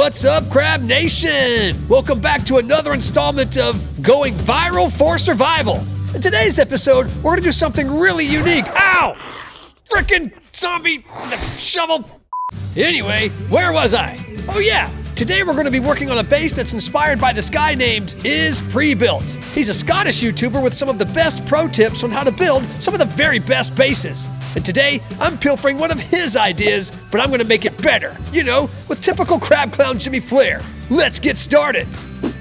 What's up, Crab Nation? Welcome back to another installment of Going Viral for Survival. In today's episode, we're gonna do something really unique. Ow! Frickin' zombie with a shovel. Anyway, where was I? Oh yeah, today we're gonna be working on a base that's inspired by this guy named Is Pre-Built. He's a Scottish YouTuber with some of the best pro tips on how to build some of the very best bases. And today, I'm pilfering one of his ideas, but I'm gonna make it better. You know, with typical Crab Clown Jimmy flair. Let's get started.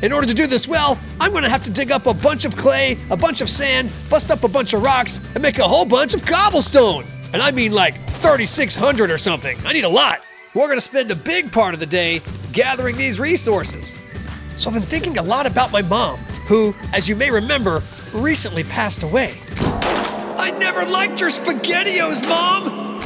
In order to do this well, I'm gonna have to dig up a bunch of clay, a bunch of sand, bust up a bunch of rocks, and make a whole bunch of cobblestone. And I mean like 3,600 or something. I need a lot. We're gonna spend a big part of the day gathering these resources. So I've been thinking a lot about my mom, who, as you may remember, recently passed away. I never liked your SpaghettiOs, Mom!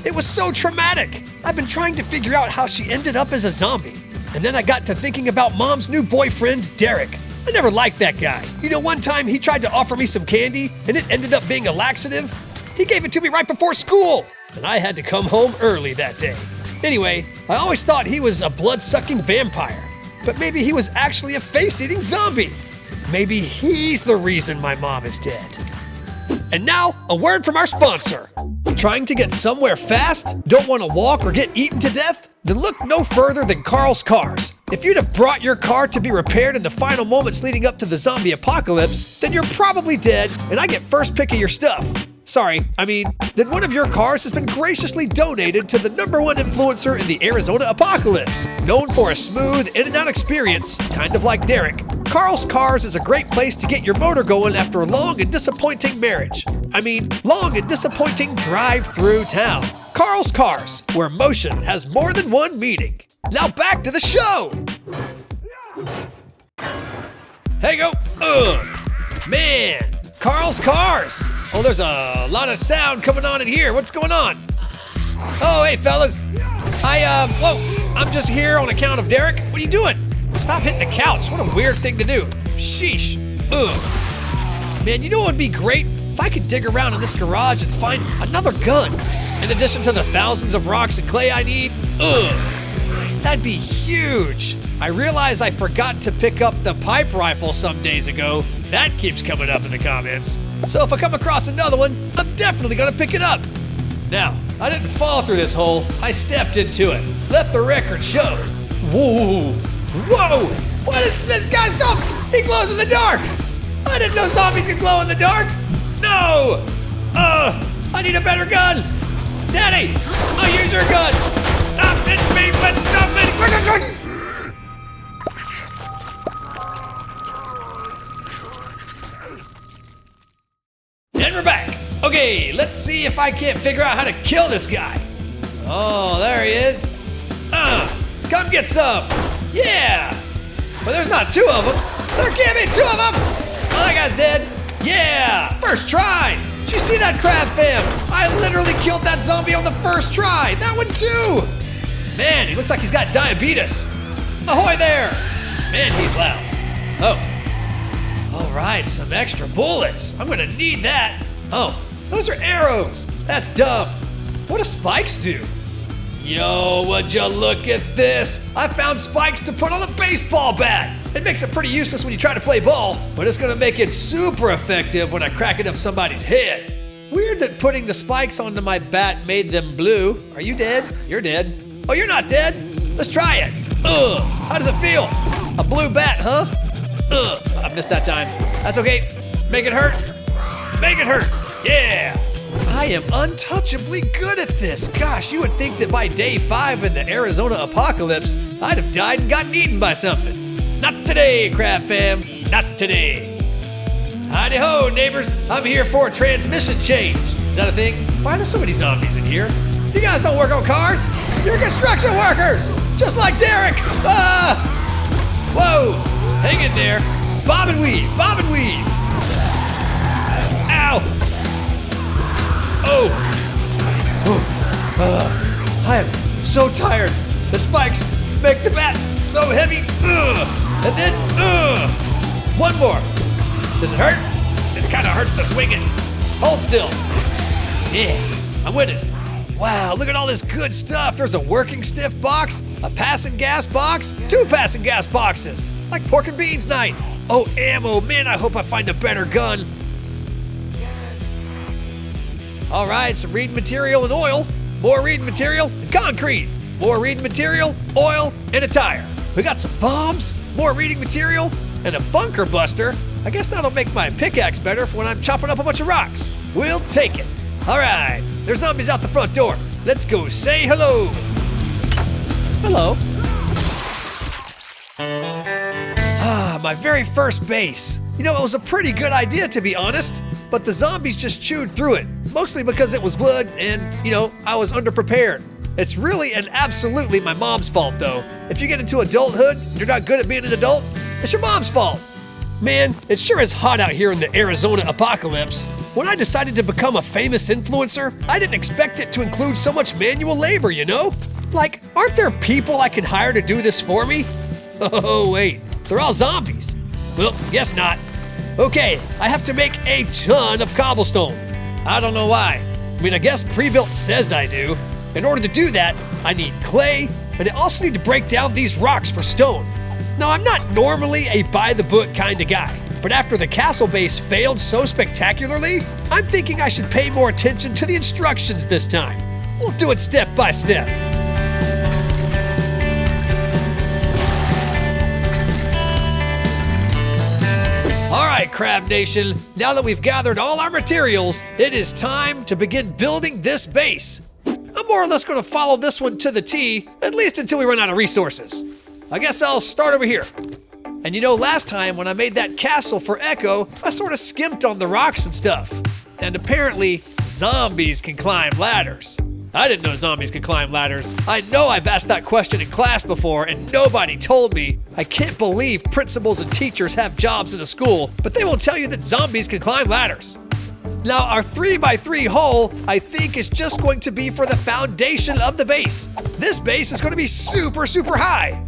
It was so traumatic. I've been trying to figure out how she ended up as a zombie. And then I got to thinking about Mom's new boyfriend, Derek. I never liked that guy. You know, one time he tried to offer me some candy, and it ended up being a laxative. He gave it to me right before school, and I had to come home early that day. Anyway, I always thought he was a blood-sucking vampire, but maybe he was actually a face-eating zombie. Maybe he's the reason my mom is dead. And now, a word from our sponsor. Trying to get somewhere fast? Don't want to walk or get eaten to death? Then look no further than Carl's Cars. If you'd have brought your car to be repaired in the final moments leading up to the zombie apocalypse, then you're probably dead and I get first pick of your stuff. Sorry, then one of your cars has been graciously donated to the #1 influencer in the Arizona apocalypse. Known for a smooth in-and-out experience, kind of like Derek, Carl's Cars is a great place to get your motor going after a long and disappointing marriage. Long and disappointing drive through town. Carl's Cars, where motion has more than one meaning. Now back to the show! Hey go! Man! Carl's Cars! Oh, there's a lot of sound coming on in here. What's going on? Oh, hey, fellas. I'm just here on account of Derek. What are you doing? Stop hitting the couch. What a weird thing to do. Sheesh. Ugh. Man, you know what would be great? If I could dig around in this garage and find another gun. In addition to the thousands of rocks and clay I need. Ugh. That'd be huge. I realize I forgot to pick up the pipe rifle some days ago. That keeps coming up in the comments. So if I come across another one, I'm definitely gonna pick it up. Now, I didn't fall through this hole, I stepped into it. Let the record show. Whoa! Whoa! What is this guy's stuff? He glows in the dark! I didn't know zombies could glow in the dark! No! I need a better gun! Daddy! I'll use your gun! Stop it, me, but stop it! And we're back. Okay, let's see if I can't figure out how to kill this guy. Oh, there he is. Come get some. Yeah. But there's not two of them. There can't be two of them. Oh, that guy's dead. Yeah, first try. Did you see that, Crab Fam? I literally killed that zombie on the first try. That one too. Man, he looks like he's got diabetes. Ahoy there. Man, he's loud. Oh. All right, some extra bullets. I'm gonna need that. Oh, those are arrows. That's dumb. What do spikes do? Yo, would you look at this? I found spikes to put on the baseball bat. It makes it pretty useless when you try to play ball, but it's gonna make it super effective when I crack it up somebody's head. Weird that putting the spikes onto my bat made them blue. Are you dead? You're dead. Oh, you're not dead? Let's try it. Ugh, how does it feel? A blue bat, huh? Ugh, I missed that time. That's okay. Make it hurt. Make it hurt. Yeah. I am untouchably good at this. Gosh, you would think that by day 5 in the Arizona apocalypse, I'd have died and gotten eaten by something. Not today, Crab Fam. Not today. Howdy ho, neighbors. I'm here for a transmission change. Is that a thing? Why are there so many zombies in here? You guys don't work on cars. You're construction workers. Just like Derek. Whoa. Hang in there. Bob and weave, bob and weave. Ow. Oh. I am so tired. The spikes make the bat so heavy. And then, one more. Does it hurt? It kind of hurts to swing it. Hold still. Yeah, I'm winning. Wow, look at all this good stuff. There's a working stiff box, a passing gas box, 2 passing gas boxes. Like pork and beans night. Oh, ammo. Man, I hope I find a better gun. All right, some reading material and oil. More reading material and concrete. More reading material, oil, and a tire. We got some bombs, more reading material, and a bunker buster. I guess that'll make my pickaxe better for when I'm chopping up a bunch of rocks. We'll take it. All right, there's zombies out the front door. Let's go say hello. Hello. Ah, my very first base. You know, it was a pretty good idea, to be honest, but the zombies just chewed through it, mostly because it was wood and, you know, I was underprepared. It's really and absolutely my mom's fault, though. If you get into adulthood and you're not good at being an adult, it's your mom's fault. Man, it sure is hot out here in the Arizona apocalypse. When I decided to become a famous influencer, I didn't expect it to include so much manual labor, you know? Like, aren't there people I can hire to do this for me? Oh, wait, they're all zombies. Well, guess not. Okay, I have to make a ton of cobblestone. I don't know why. I mean, I guess pre-built says I do. In order to do that, I need clay, and I also need to break down these rocks for stone. Now, I'm not normally a by-the-book kind of guy, but after the castle base failed so spectacularly, I'm thinking I should pay more attention to the instructions this time. We'll do it step by step. All right, Crab Nation, now that we've gathered all our materials, it is time to begin building this base. I'm more or less going to follow this one to the T, at least until we run out of resources. I guess I'll start over here. And you know, last time when I made that castle for Echo, I sort of skimped on the rocks and stuff. And apparently, zombies can climb ladders. I didn't know zombies could climb ladders. I know I've asked that question in class before and nobody told me. I can't believe principals and teachers have jobs in a school, but they won't tell you that zombies can climb ladders. Now, our 3x3 hole, I think, is just going to be for the foundation of the base. This base is going to be super, super high.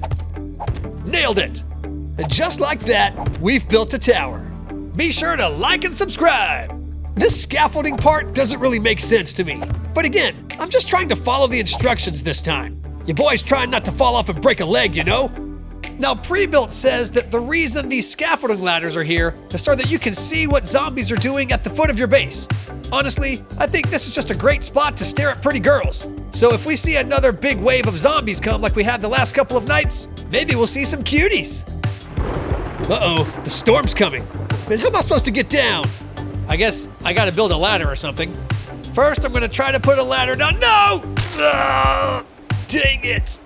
Nailed it. And just like that, we've built a tower. Be sure to like and subscribe. This scaffolding part doesn't really make sense to me. But again, I'm just trying to follow the instructions this time. Your boy's trying not to fall off and break a leg, you know? Now, pre-built says that the reason these scaffolding ladders are here is so that you can see what zombies are doing at the foot of your base. Honestly, I think this is just a great spot to stare at pretty girls. So if we see another big wave of zombies come like we had the last couple of nights, maybe we'll see some cuties. Uh-oh, the storm's coming. Man, how am I supposed to get down? I guess I gotta build a ladder or something. First, I'm gonna try to put a ladder down. No! Ugh, dang it!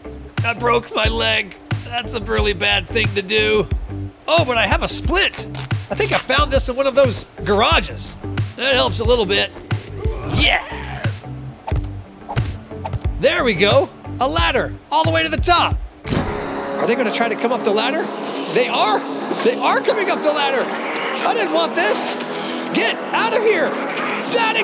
I broke my leg. That's a really bad thing to do. Oh, but I have a splint. I think I found this in one of those garages. That helps a little bit. Yeah! There we go. A ladder all the way to the top. Are they gonna try to come up the ladder? They are! They are coming up the ladder! I didn't want this! Get out of here! Daddy!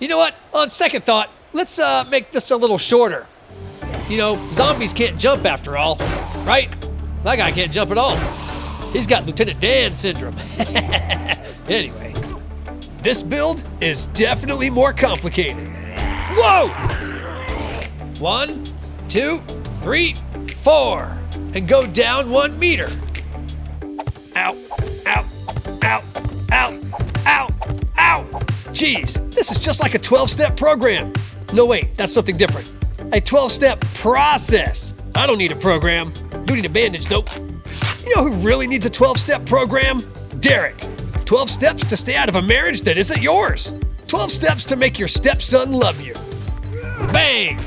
You know what? On second thought, let's make this a little shorter. You know, zombies can't jump after all, right? That guy can't jump at all. He's got Lieutenant Dan syndrome. Anyway, this build is definitely more complicated. Whoa! 1, 2, 3, 4. And go down 1 meter. Ow, ow, ow, ow, ow, ow. Jeez, this is just like a 12-step program. No, wait, that's something different. A 12-step process. I don't need a program. Do need a bandage, though. You know who really needs a 12-step program? Derek. 12 steps to stay out of a marriage that isn't yours. 12 steps to make your stepson love you. Bang!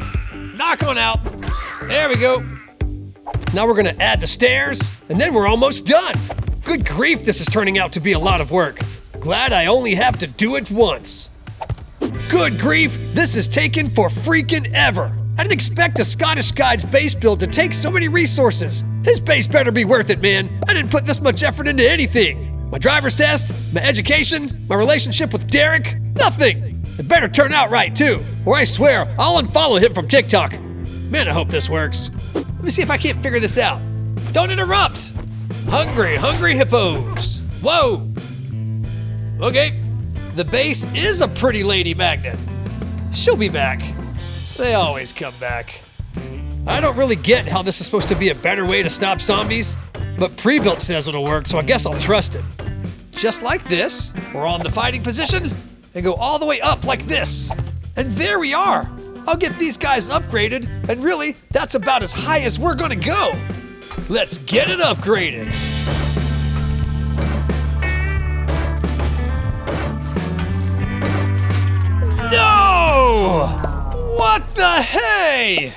Knock on out. There we go. Now we're gonna add the stairs, and then we're almost done. Good grief, this is turning out to be a lot of work. Glad I only have to do it once. Good grief, this is taking for freaking ever. I didn't expect a Scottish guy's base build to take so many resources. His base better be worth it, man. I didn't put this much effort into anything. My driver's test, my education, my relationship with Derek, nothing. It better turn out right, too, or I swear I'll unfollow him from TikTok. Man, I hope this works. Let me see if I can't figure this out. Don't interrupt. Hungry, hungry hippos. Whoa. Okay, The base is a pretty lady magnet. She'll be back. They always come back. I don't really get how this is supposed to be a better way to stop zombies, but pre-built says it'll work, so I guess I'll trust it. Just like this, we're on the fighting position, and go all the way up like this. And there we are. I'll get these guys upgraded, and really, that's about as high as we're gonna go. Let's get it upgraded. No! What the hey?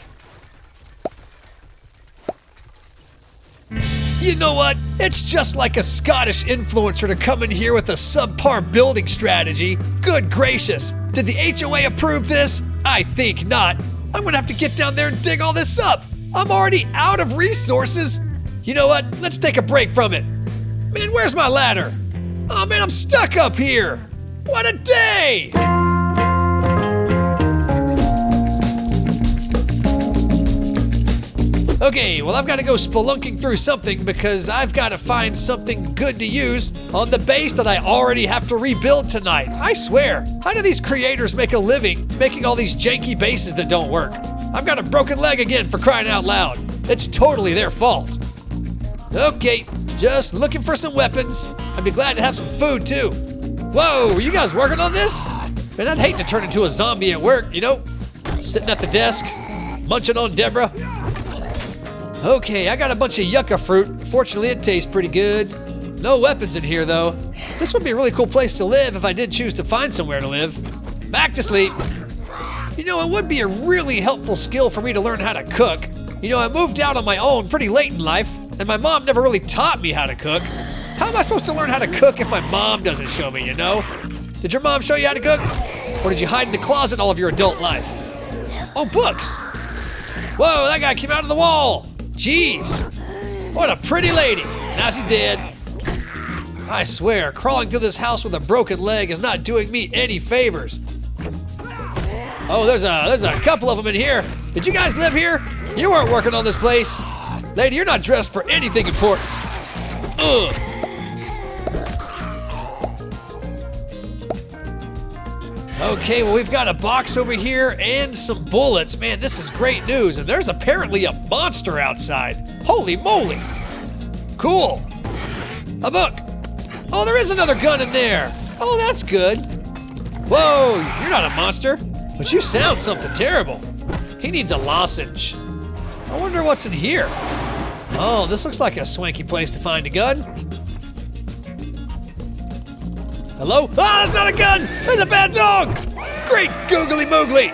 You know what? It's just like a Scottish influencer to come in here with a subpar building strategy. Good gracious. Did the HOA approve this? I think not. I'm gonna have to get down there and dig all this up. I'm already out of resources. You know what? Let's take a break from it. Man, where's my ladder? Oh man, I'm stuck up here. What a day! Okay, well I've got to go spelunking through something because I've got to find something good to use on the base that I already have to rebuild tonight. I swear, how do these creators make a living making all these janky bases that don't work? I've got a broken leg again, for crying out loud. It's totally their fault. Okay, just looking for some weapons. I'd be glad to have some food too. Whoa, are you guys working on this? Man, I'd hate to turn into a zombie at work, you know? Sitting at the desk, munching on Deborah. Okay, I got a bunch of yucca fruit. Fortunately, it tastes pretty good. No weapons in here, though. This would be a really cool place to live if I did choose to find somewhere to live. Back to sleep. You know, it would be a really helpful skill for me to learn how to cook. You know, I moved out on my own pretty late in life, and my mom never really taught me how to cook. How am I supposed to learn how to cook if my mom doesn't show me, you know? Did your mom show you how to cook? Or did you hide in the closet all of your adult life? Oh, books. Whoa, that guy came out of the wall. Jeez, what a pretty lady. Now she's dead. I swear, crawling through this house with a broken leg is not doing me any favors. Oh, there's a couple of them in here. Did you guys live here? You weren't working on this place. Lady, you're not dressed for anything important. Ugh. Okay, well, we've got a box over here and some bullets. Man, this is great news. And there's apparently a monster outside. Holy moly. Cool. A book. Oh, there is another gun in there. Oh, that's good. Whoa, you're not a monster, but you sound something terrible. He needs a lozenge. I wonder what's in here. Oh, this looks like a swanky place to find a gun. Hello? Ah, that's not a gun! That's a bad dog! Great googly moogly!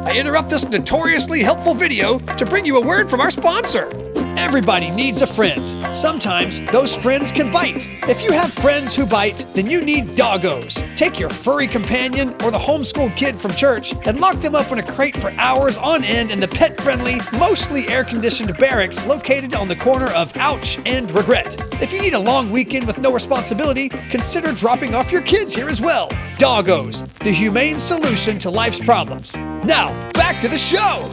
I interrupt this notoriously helpful video to bring you a word from our sponsor. Everybody needs a friend. Sometimes those friends can bite. If you have friends who bite, then you need doggos. Take your furry companion or the homeschooled kid from church and lock them up in a crate for hours on end in the pet-friendly, mostly air-conditioned barracks located on the corner of Ouch and Regret. If you need a long weekend with no responsibility, consider dropping off your kids here as well. Doggos, the humane solution to life's problems. Now, back to the show!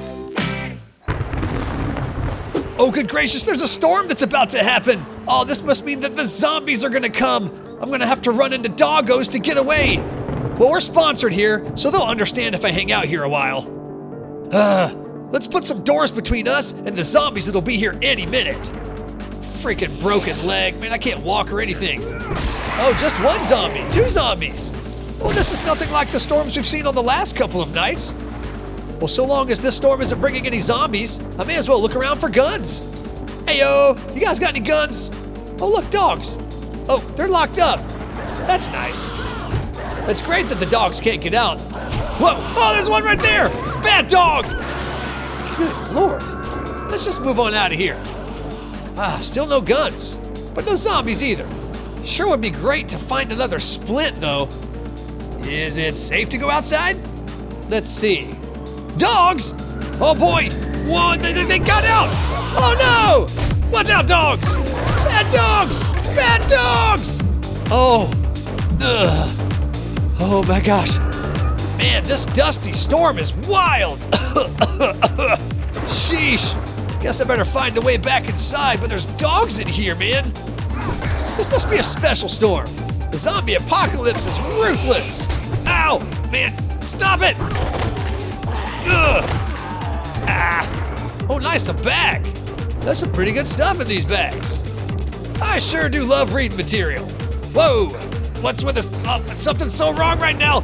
Oh, good gracious, there's a storm that's about to happen. Oh, this must mean that the zombies are gonna come. I'm gonna have to run into doggos to get away. Well, we're sponsored here, so they'll understand if I hang out here a while. Let's put some doors between us and the zombies that'll be here any minute. Freaking broken leg, man, I can't walk or anything. Oh, just one zombie, 2 zombies. Well, this is nothing like the storms we've seen on the last couple of nights. Well, so long as this storm isn't bringing any zombies, I may as well look around for guns. Heyo, you guys got any guns? Oh, look, dogs. Oh, they're locked up. That's nice. It's great that the dogs can't get out. Whoa, oh, there's one right there. Bad dog. Good Lord. Let's just move on out of here. Still no guns, but no zombies either. Sure would be great to find another splint, though. Is it safe to go outside? Let's see. Dogs! Oh boy! Whoa, they got out! Oh no! Watch out, dogs! Bad dogs! Bad dogs! Oh. Ugh. Oh my gosh. Man, this dusty storm is wild! Sheesh. Guess I better find a way back inside, but there's dogs in here, man. This must be a special storm. The zombie apocalypse is ruthless. Ow, man, stop it. Ugh. Ah. Oh, nice, a bag. That's some pretty good stuff in these bags. I sure do love reading material. Whoa, what's with this? Oh, something's so wrong right now.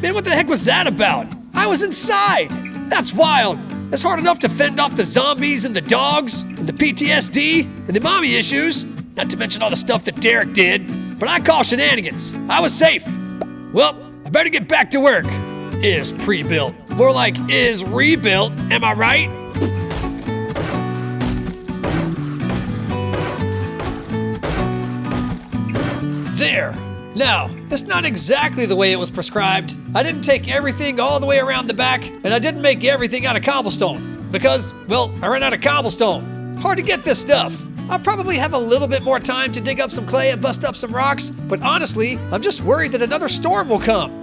Man, what the heck was that about? I was inside. That's wild. It's hard enough to fend off the zombies and the dogs and the PTSD and the mommy issues, not to mention all the stuff that Derek did. But I call shenanigans. I was safe. Well, I better get back to work. Is pre-built. More like is rebuilt. Am I right? There. Now, it's not exactly the way it was prescribed. I didn't take everything all the way around the back, and I didn't make everything out of cobblestone. Because, well, I ran out of cobblestone. Hard to get this stuff. I'll probably have a little bit more time to dig up some clay and bust up some rocks, but honestly, I'm just worried that another storm will come.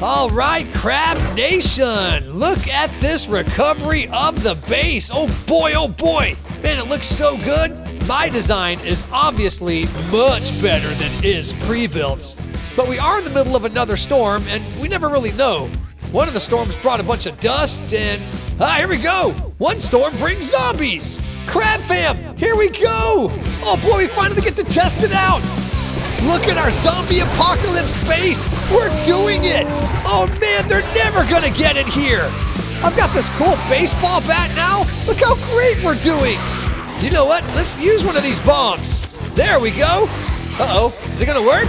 All right, Crab Nation, look at this recovery of the base. Oh boy, man, it looks so good. My design is obviously much better than is pre-built's, but we are in the middle of another storm and we never really know. One of the storms brought a bunch of dust and, here we go. One storm brings zombies. Crab fam, here we go. Oh boy, we finally get to test it out. Look at our zombie apocalypse base. We're doing it. Oh man, they're never gonna get it here. I've got this cool baseball bat now. Look how great we're doing. You know what? Let's use one of these bombs. There we go. Uh-oh, is it gonna work?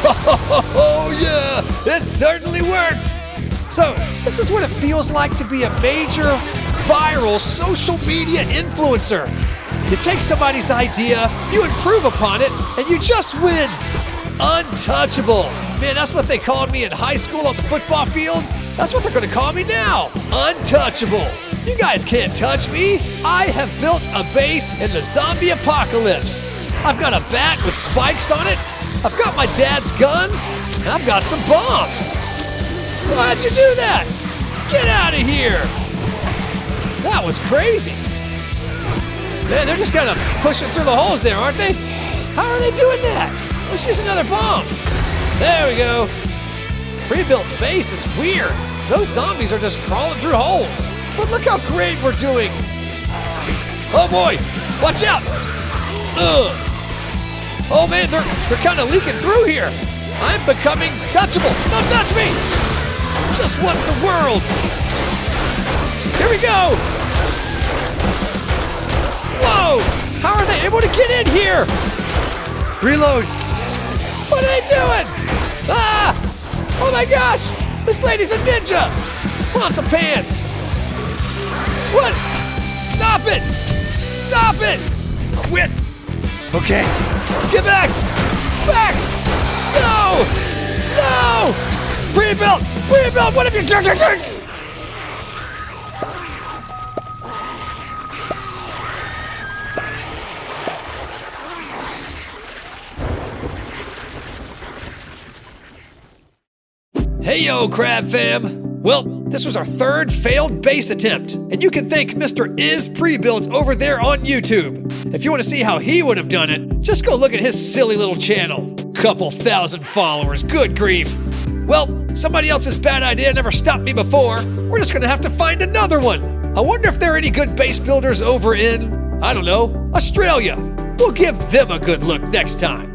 Oh yeah, it certainly worked. So, this is what it feels like to be a major viral social media influencer. You take somebody's idea, you improve upon it, and you just win. Untouchable. Man, that's what they called me in high school on the football field. That's what they're gonna call me now. Untouchable. You guys can't touch me. I have built a base in the zombie apocalypse. I've got a bat with spikes on it. I've got my dad's gun, and I've got some bombs. Why'd you do that? Get out of here. That was crazy. Man, they're just kind of pushing through the holes there, aren't they? How are they doing that? Let's use another bomb. There we go. Pre-built's base is weird. Those zombies are just crawling through holes. But look how great we're doing. Oh boy, watch out. Ugh. Oh man, they're kind of leaking through here. I'm becoming touchable. Don't touch me. Just what in the world? Here we go. Whoa! How are they able to get in here? Reload. What are they doing? Ah! Oh my gosh! This lady's a ninja! Want some pants? What? Stop it! Stop it! Quit! Okay. Get back! Back! No! No! Pre-built! Pre-built! What have you done? Hey yo, Crab fam! Well, this was our third failed base attempt, and you can thank Mr. Is Pre-Built over there on YouTube. If you want to see how he would have done it, just go look at his silly little channel. Couple thousand followers, good grief. Well, somebody else's bad idea never stopped me before. We're just gonna have to find another one. I wonder if there are any good base builders over in, I don't know, Australia. We'll give them a good look next time.